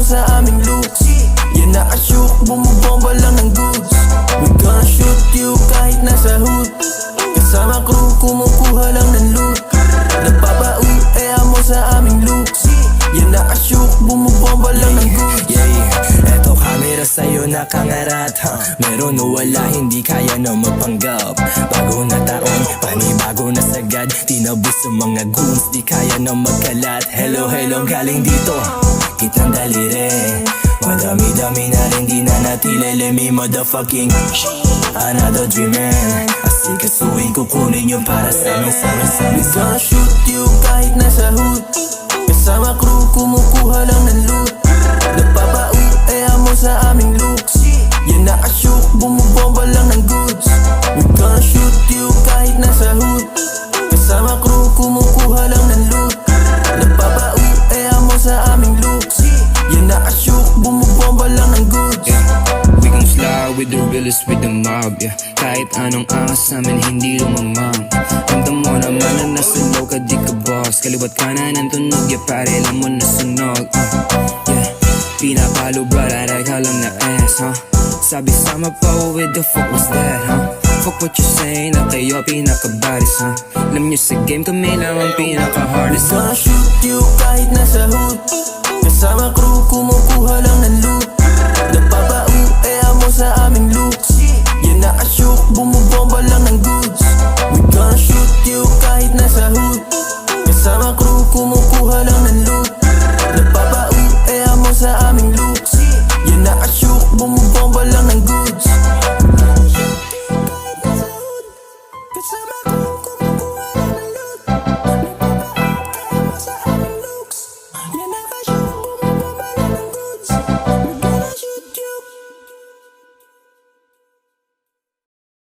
sa aming looks. Yan nakashook, bumubomba lang ng goods. We gonna shoot you kahit nasa hood. Kasama crew, kumukuha lang ng loot. Nagpapauwi, mo sa aming looks. Yan nakashook, bumubomba lang ng goods. Eto kamera sa'yo nakangarat, meron o wala, hindi kaya na mapanggap. Bago na taon, panibago na sagad. Tinabos sa mga goons, di kaya na magkalat. Hello, galing dito, kitang daliri. Madami-dami na rin di na natili. Let me motherfucking another dreamer. Asikasuhin kukunin yung para sa amin. We gonna shoot you kahit nasa hood. Kasama crew, kumukuha lang ng loot. Nagpapauwi, mo sa aming looks. Yan nakashook, bumubomba lang ng goods. We gonna shoot you kahit nasa hood. Kasama crew, kumukuha lang ng loot. Nagpapauwi, mo sa aming looks. Yan nakashook, bumubomba lang ng goods. We gon' slide with the realest with the mob, Kahit anong angas namin hindi lumamang. Ramdam mo naman na nasa low ka, di ka boss. Kaliwat kanan ang tunog, pare lang mo nasunog. Pinapalo brother, ikaw lang na ass, Sabi sama pa, with the fuck was that, Fuck what you say, na kayo pinakabaris, Alam nyo sa game kami lang ang pinaka-hardest, Gonna shoot you kahit nasa hood. Kasama crew, kumukuha